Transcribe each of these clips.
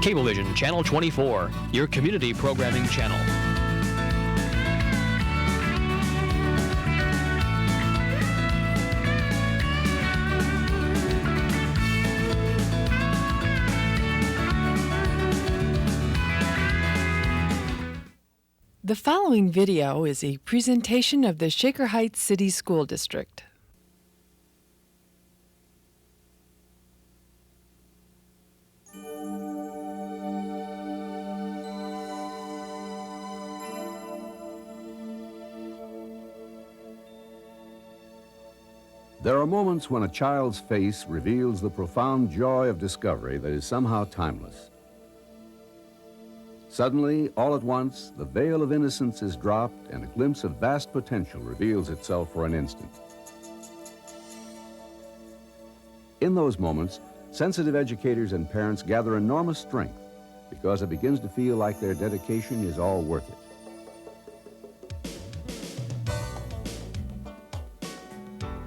Cablevision Channel 24, your community programming channel. The following video is a presentation of the Shaker Heights City School District. There are moments when a child's face reveals the profound joy of discovery that is somehow timeless. Suddenly, all at once, the veil of innocence is dropped and a glimpse of vast potential reveals itself for an instant. In those moments, sensitive educators and parents gather enormous strength because it begins to feel like their dedication is all worth it.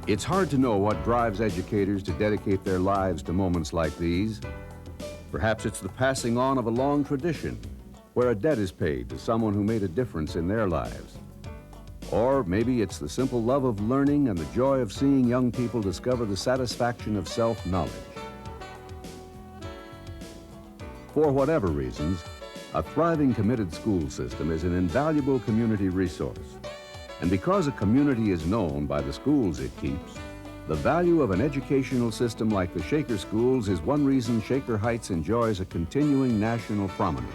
It's hard to know what drives educators to dedicate their lives to moments like these. Perhaps it's the passing on of a long tradition where a debt is paid to someone who made a difference in their lives. Or maybe it's the simple love of learning and the joy of seeing young people discover the satisfaction of self-knowledge. For whatever reasons, a thriving, committed school system is an invaluable community resource. And because a community is known by the schools it keeps, the value of an educational system like the Shaker Schools is one reason Shaker Heights enjoys a continuing national prominence.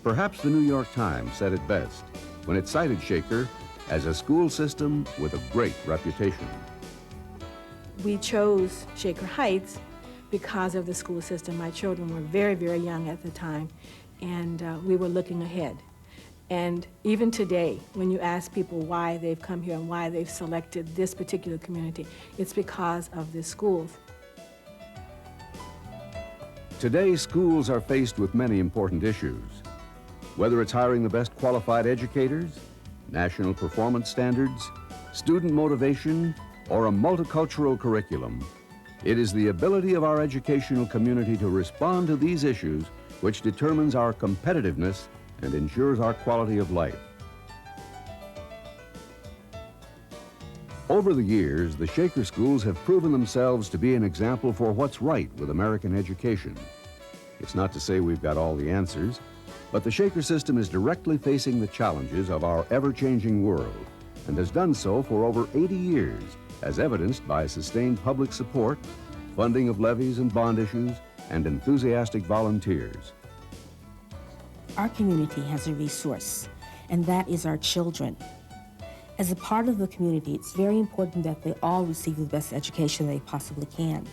Perhaps the New York Times said it best when it cited Shaker as a school system with a great reputation. We chose Shaker Heights because of the school system. My children were very, very young at the time, and we were looking ahead. And even today, when you ask people why they've come here and why they've selected this particular community, it's because of the schools. Today, schools are faced with many important issues. Whether it's hiring the best qualified educators, national performance standards, student motivation, or a multicultural curriculum, it is the ability of our educational community to respond to these issues which determines our competitiveness and ensures our quality of life. Over the years, the Shaker Schools have proven themselves to be an example for what's right with American education. It's not to say we've got all the answers, but the Shaker system is directly facing the challenges of our ever-changing world and has done so for over 80 years, as evidenced by sustained public support, funding of levies and bond issues, and enthusiastic volunteers. Our community has a resource, and that is our children. As a part of the community, it's very important that they all receive the best education they possibly can.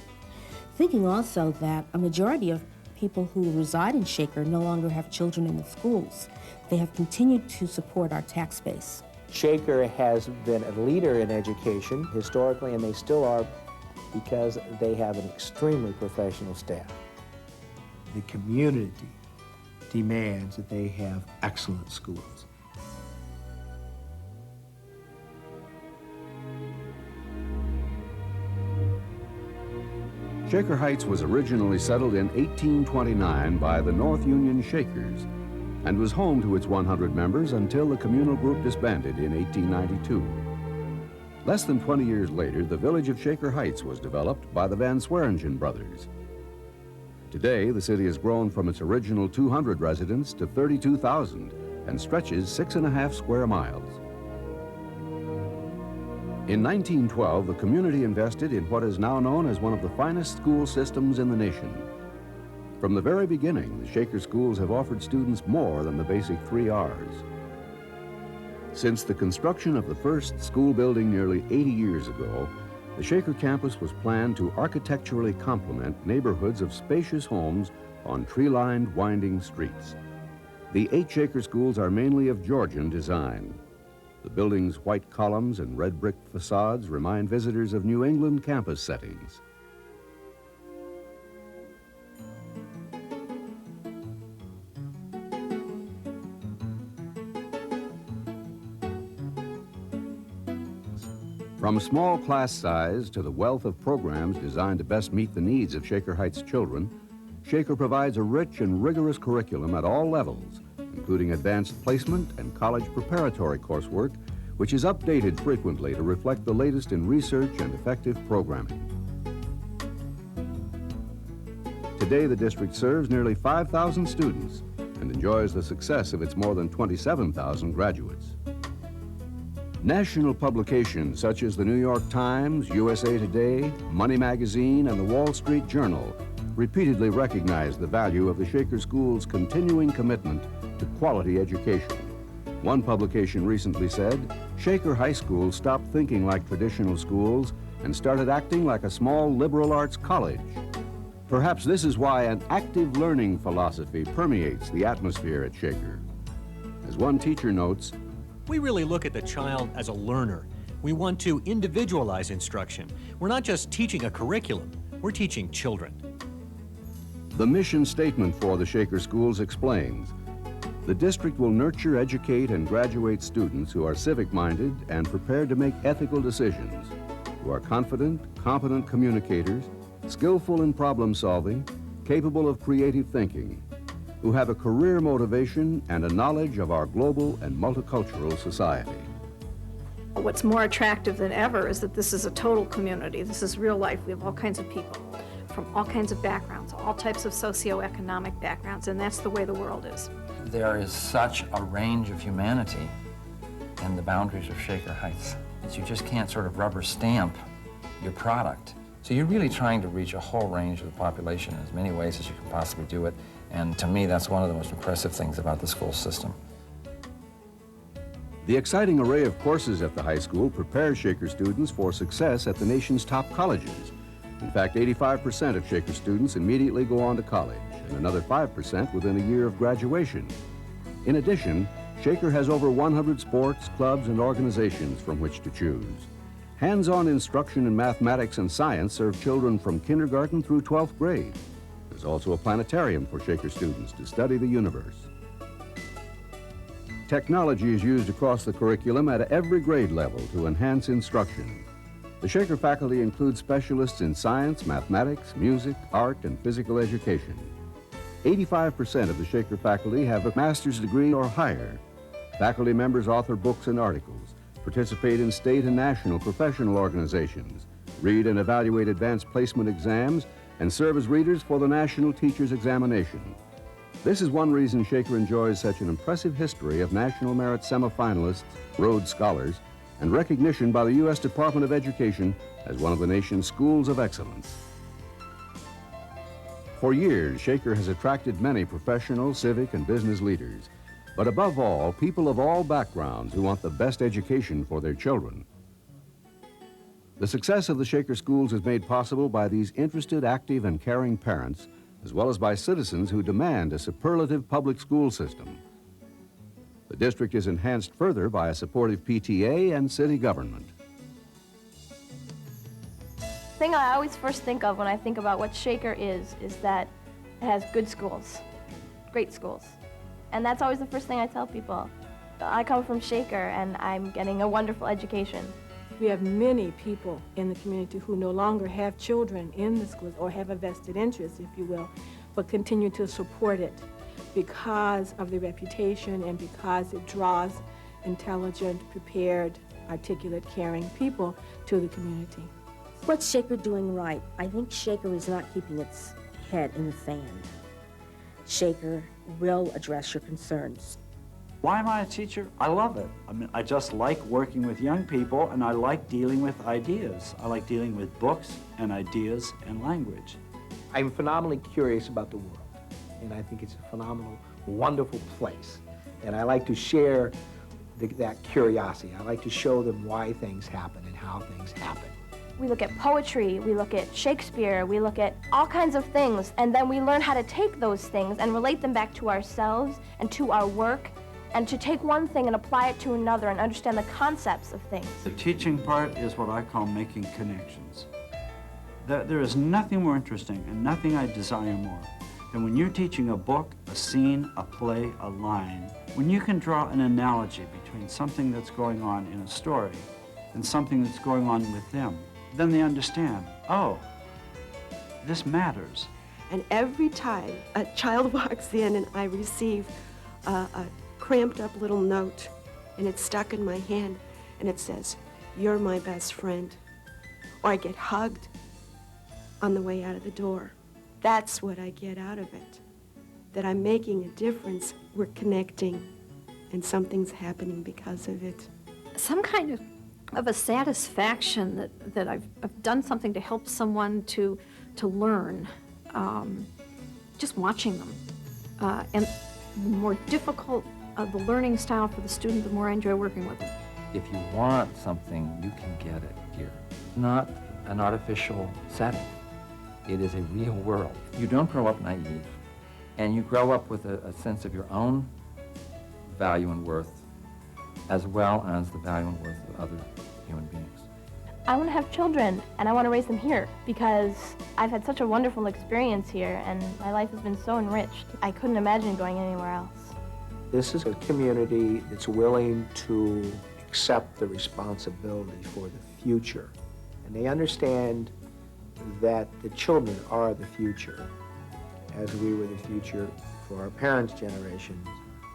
Thinking also that a majority of people who reside in Shaker no longer have children in the schools. They have continued to support our tax base. Shaker has been a leader in education historically, and they still are because they have an extremely professional staff. The community demands that they have excellent schools. Shaker Heights was originally settled in 1829 by the North Union Shakers and was home to its 100 members until the communal group disbanded in 1892. Less than 20 years later, the village of Shaker Heights was developed by the Van Swearingen brothers. Today, the city has grown from its original 200 residents to 32,000 and stretches 6.5 square miles. In 1912, the community invested in what is now known as one of the finest school systems in the nation. From the very beginning, the Shaker Schools have offered students more than the basic 3 R's. Since the construction of the first school building nearly 80 years ago, the Shaker campus was planned to architecturally complement neighborhoods of spacious homes on tree-lined, winding streets. The 8 Shaker Schools are mainly of Georgian design. The building's white columns and red brick facades remind visitors of New England campus settings. From small class size to the wealth of programs designed to best meet the needs of Shaker Heights children, Shaker provides a rich and rigorous curriculum at all levels, including advanced placement and college preparatory coursework, which is updated frequently to reflect the latest in research and effective programming. Today, the district serves nearly 5,000 students and enjoys the success of its more than 27,000 graduates. National publications such as the New York Times, USA Today, Money Magazine, and the Wall Street Journal repeatedly recognize the value of the Shaker School's continuing commitment to quality education. One publication recently said, Shaker High School stopped thinking like traditional schools and started acting like a small liberal arts college. Perhaps this is why an active learning philosophy permeates the atmosphere at Shaker. As one teacher notes, we really look at the child as a learner. We want to individualize instruction. We're not just teaching a curriculum, we're teaching children. The mission statement for the Shaker Schools explains, the district will nurture, educate, and graduate students who are civic-minded and prepared to make ethical decisions, who are confident, competent communicators, skillful in problem solving, capable of creative thinking, who have a career motivation and a knowledge of our global and multicultural society. What's more attractive than ever is that this is a total community. This is real life. We have all kinds of people from all kinds of backgrounds, all types of socioeconomic backgrounds, and that's the way the world is. There is such a range of humanity in the boundaries of Shaker Heights that you just can't sort of rubber stamp your product. So you're really trying to reach a whole range of the population in as many ways as you can possibly do it. And to me, that's one of the most impressive things about the school system. The exciting array of courses at the high school prepares Shaker students for success at the nation's top colleges. In fact, 85% of Shaker students immediately go on to college, and another 5% within a year of graduation. In addition, Shaker has over 100 sports, clubs, and organizations from which to choose. Hands-on instruction in mathematics and science serve children from kindergarten through 12th grade. There's also a planetarium for Shaker students to study the universe. Technology is used across the curriculum at every grade level to enhance instruction. The Shaker faculty includes specialists in science, mathematics, music, art, and physical education. 85% of the Shaker faculty have a master's degree or higher. Faculty members author books and articles, participate in state and national professional organizations, read and evaluate advanced placement exams, and serve as readers for the National Teachers Examination. This is one reason Shaker enjoys such an impressive history of National Merit semifinalists, Rhodes Scholars, and recognition by the U.S. Department of Education as one of the nation's schools of excellence. For years, Shaker has attracted many professional, civic, and business leaders, but above all, people of all backgrounds who want the best education for their children. The success of the Shaker Schools is made possible by these interested, active, and caring parents, as well as by citizens who demand a superlative public school system. The district is enhanced further by a supportive PTA and city government. The thing I always first think of when I think about what Shaker is that it has good schools, great schools. And that's always the first thing I tell people. I come from Shaker and I'm getting a wonderful education. We have many people in the community who no longer have children in the schools or have a vested interest, if you will, but continue to support it because of the reputation and because it draws intelligent, prepared, articulate, caring people to the community. What's Shaker doing right? I think Shaker is not keeping its head in the sand. Shaker will address your concerns. Why am I a teacher? I love it. I mean, I just like working with young people, and I like dealing with ideas. I like dealing with books and ideas and language. I'm phenomenally curious about the world, and I think it's a phenomenal, wonderful place. And I like to share that curiosity. I like to show them why things happen and how things happen. We look at poetry, we look at Shakespeare, we look at all kinds of things, and then we learn how to take those things and relate them back to ourselves and to our work, and to take one thing and apply it to another and understand the concepts of things. The teaching part is what I call making connections. There is nothing more interesting and nothing I desire more than when you're teaching a book, a scene, a play, a line, when you can draw an analogy between something that's going on in a story and something that's going on with them. Then they understand, oh, this matters. And every time a child walks in and I receive a cramped up little note and it's stuck in my hand and it says, "You're my best friend," or I get hugged on the way out of the door, that's what I get out of it. That I'm making a difference, we're connecting, and something's happening because of it. Some kind of a satisfaction that I've done something to help someone to learn, just watching them. And the more difficult the learning style for the student, the more I enjoy working with them. If you want something, you can get it here. Not an artificial setting. It is a real world. You don't grow up naive, and you grow up with a sense of your own value and worth, as well as the value and worth of other human beings. I want to have children, and I want to raise them here because I've had such a wonderful experience here, and my life has been so enriched. I couldn't imagine going anywhere else. This is a community that's willing to accept the responsibility for the future. And they understand that the children are the future. As we were the future for our parents' generations,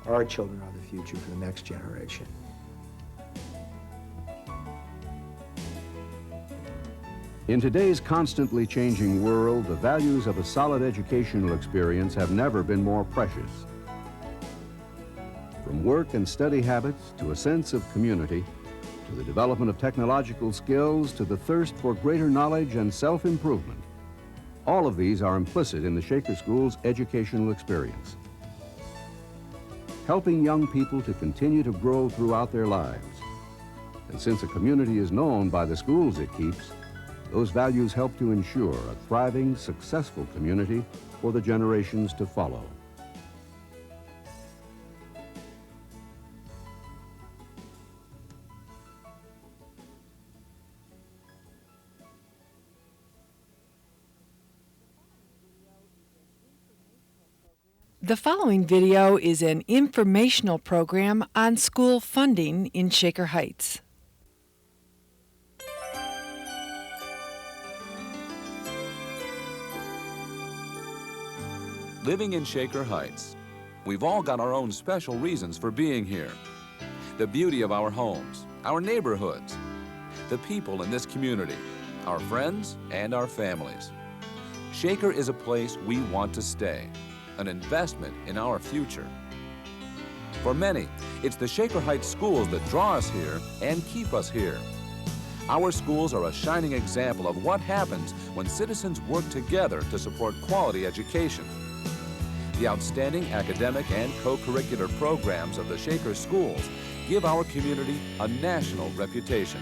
our children are the future for the next generation. In today's constantly changing world, the values of a solid educational experience have never been more precious. From work and study habits to a sense of community, to the development of technological skills, to the thirst for greater knowledge and self-improvement, all of these are implicit in the Shaker School's educational experience. Helping young people to continue to grow throughout their lives. And since a community is known by the schools it keeps, those values help to ensure a thriving, successful community for the generations to follow. The following video is an informational program on school funding in Shaker Heights. Living in Shaker Heights, we've all got our own special reasons for being here. The beauty of our homes, our neighborhoods, the people in this community, our friends and our families. Shaker is a place we want to stay, an investment in our future. For many, it's the Shaker Heights schools that draw us here and keep us here. Our schools are a shining example of what happens when citizens work together to support quality education. The outstanding academic and co-curricular programs of the Shaker schools give our community a national reputation.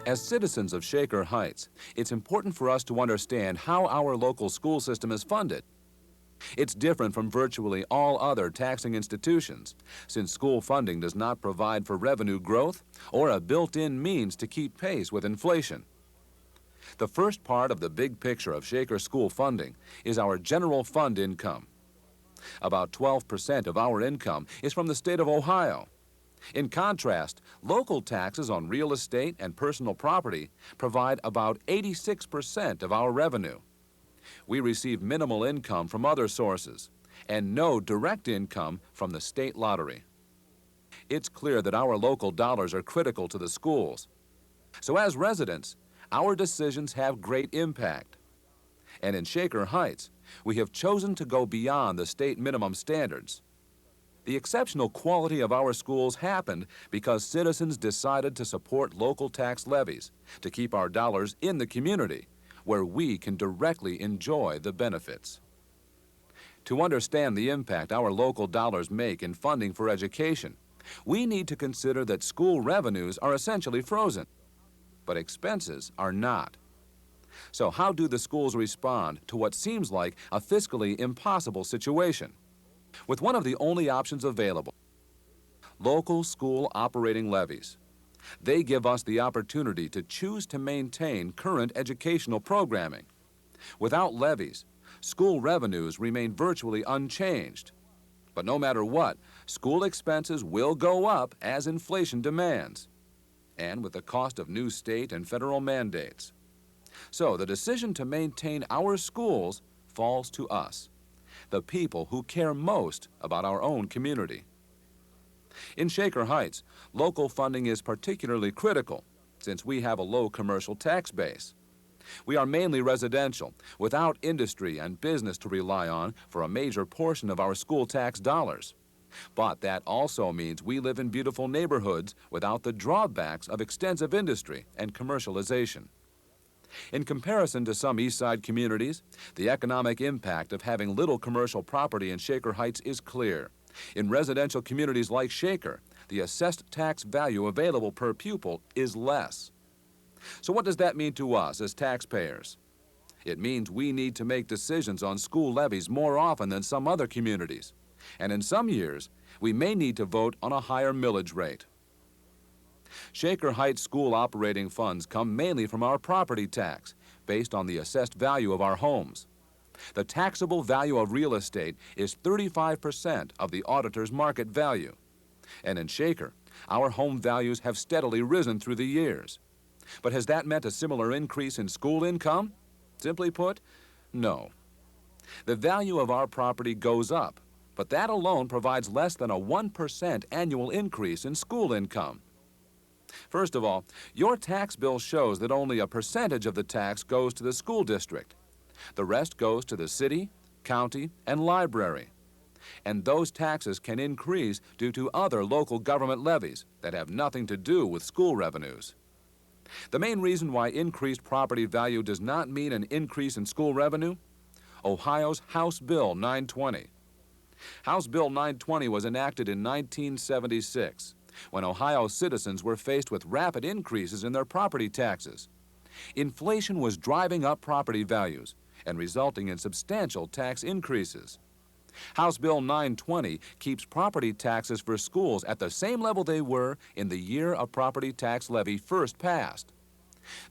As citizens of Shaker Heights, it's important for us to understand how our local school system is funded. It's different from virtually all other taxing institutions, since school funding does not provide for revenue growth or a built-in means to keep pace with inflation. The first part of the big picture of Shaker school funding is our general fund income. About 12% of our income is from the state of Ohio. In contrast, local taxes on real estate and personal property provide about 86% of our revenue. We receive minimal income from other sources and no direct income from the state lottery. It's clear that our local dollars are critical to the schools. So as residents, our decisions have great impact. And in Shaker Heights, we have chosen to go beyond the state minimum standards. The exceptional quality of our schools happened because citizens decided to support local tax levies to keep our dollars in the community, where we can directly enjoy the benefits. To understand the impact our local dollars make in funding for education, we need to consider that school revenues are essentially frozen, but expenses are not. So how do the schools respond to what seems like a fiscally impossible situation? With one of the only options available, local school operating levies. They give us the opportunity to choose to maintain current educational programming. Without levies, school revenues remain virtually unchanged. But no matter what, school expenses will go up as inflation demands, and with the cost of new state and federal mandates. So the decision to maintain our schools falls to us, the people who care most about our own community. In Shaker Heights, local funding is particularly critical since we have a low commercial tax base. We are mainly residential, without industry and business to rely on for a major portion of our school tax dollars. But that also means we live in beautiful neighborhoods without the drawbacks of extensive industry and commercialization. In comparison to some East Side communities, the economic impact of having little commercial property in Shaker Heights is clear. In residential communities like Shaker, the assessed tax value available per pupil is less. So what does that mean to us as taxpayers? It means we need to make decisions on school levies more often than some other communities. And in some years, we may need to vote on a higher millage rate. Shaker Heights school operating funds come mainly from our property tax, based on the assessed value of our homes. The taxable value of real estate is 35% of the auditor's market value. And in Shaker, our home values have steadily risen through the years. But has that meant a similar increase in school income? Simply put, no. The value of our property goes up, but that alone provides less than a 1% annual increase in school income. First of all, your tax bill shows that only a percentage of the tax goes to the school district. The rest goes to the city, county, and library. And those taxes can increase due to other local government levies that have nothing to do with school revenues. The main reason why increased property value does not mean an increase in school revenue? Ohio's House Bill 920. House Bill 920 was enacted in 1976, when Ohio citizens were faced with rapid increases in their property taxes. Inflation was driving up property values and resulting in substantial tax increases. House Bill 920 keeps property taxes for schools at the same level they were in the year a property tax levy first passed.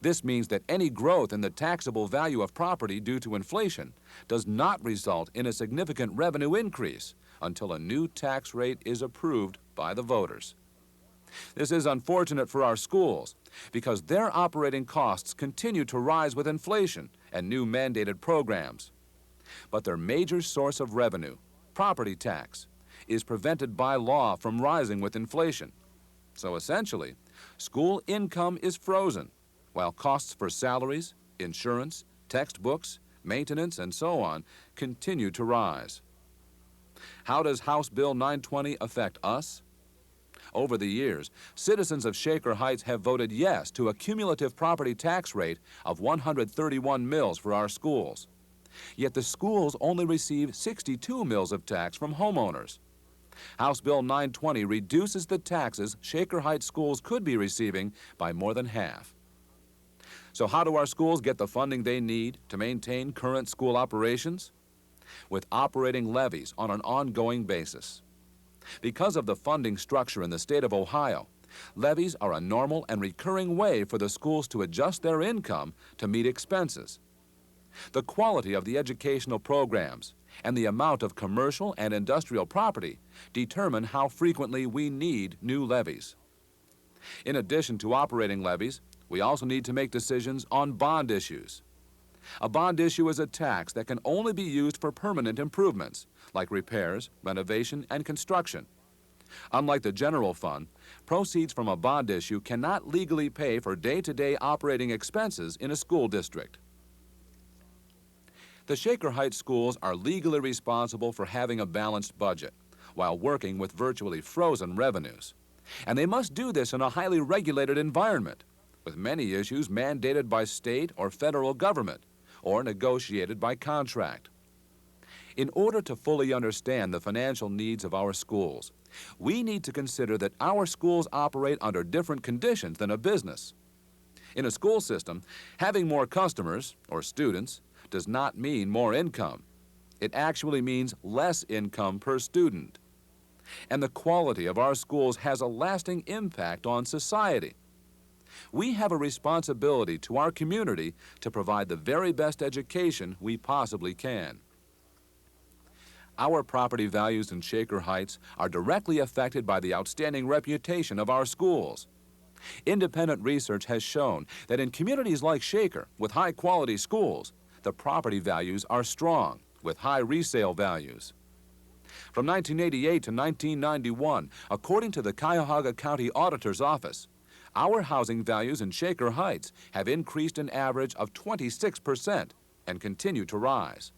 This means that any growth in the taxable value of property due to inflation does not result in a significant revenue increase until a new tax rate is approved by the voters. This is unfortunate for our schools because their operating costs continue to rise with inflation and new mandated programs. But their major source of revenue, property tax, is prevented by law from rising with inflation. So essentially, school income is frozen, while costs for salaries, insurance, textbooks, maintenance, and so on continue to rise. How does House Bill 920 affect us? Over the years, citizens of Shaker Heights have voted yes to a cumulative property tax rate of 131 mills for our schools. Yet the schools only receive 62 mills of tax from homeowners. House Bill 920 reduces the taxes Shaker Heights schools could be receiving by more than half. So how do our schools get the funding they need to maintain current school operations? With operating levies on an ongoing basis. Because of the funding structure in the state of Ohio, levies are a normal and recurring way for the schools to adjust their income to meet expenses. The quality of the educational programs and the amount of commercial and industrial property determine how frequently we need new levies. In addition to operating levies, we also need to make decisions on bond issues. A bond issue is a tax that can only be used for permanent improvements, like repairs, renovation, and construction. Unlike the general fund, proceeds from a bond issue cannot legally pay for day-to-day operating expenses in a school district. The Shaker Heights schools are legally responsible for having a balanced budget while working with virtually frozen revenues. And they must do this in a highly regulated environment, with many issues mandated by state or federal government or negotiated by contract. In order to fully understand the financial needs of our schools, we need to consider that our schools operate under different conditions than a business. In a school system, having more customers, or students, does not mean more income. It actually means less income per student. And the quality of our schools has a lasting impact on society. We have a responsibility to our community to provide the very best education we possibly can. Our property values in Shaker Heights are directly affected by the outstanding reputation of our schools. Independent research has shown that in communities like Shaker, with high-quality schools, the property values are strong, with high resale values. From 1988 to 1991, according to the Cuyahoga County Auditor's Office, our housing values in Shaker Heights have increased an average of 26% and continue to rise.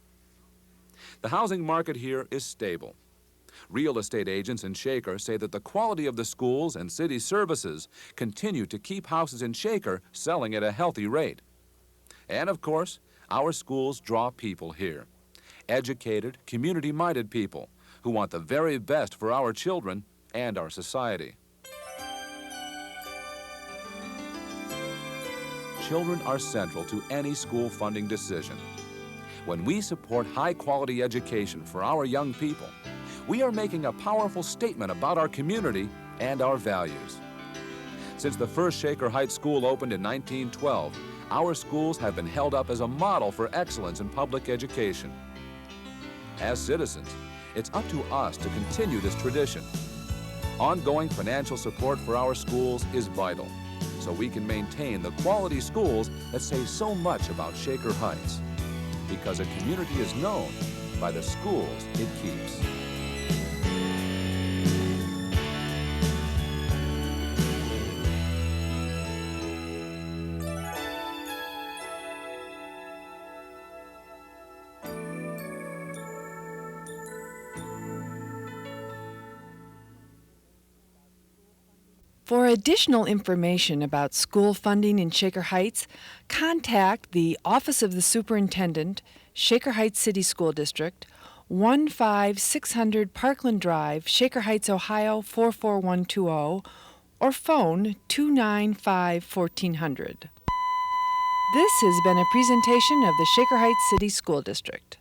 The housing market here is stable. Real estate agents in Shaker say that the quality of the schools and city services continue to keep houses in Shaker selling at a healthy rate. And of course, our schools draw people here. Educated, community-minded people who want the very best for our children and our society. Children are central to any school funding decision. When we support high-quality education for our young people, we are making a powerful statement about our community and our values. Since the first Shaker Heights School opened in 1912, our schools have been held up as a model for excellence in public education. As citizens, it's up to us to continue this tradition. Ongoing financial support for our schools is vital, so we can maintain the quality schools that say so much about Shaker Heights. Because a community is known by the schools it keeps. For additional information about school funding in Shaker Heights, contact the Office of the Superintendent, Shaker Heights City School District, 15600 Parkland Drive, Shaker Heights, Ohio 44120, or phone 295-1400. This has been a presentation of the Shaker Heights City School District.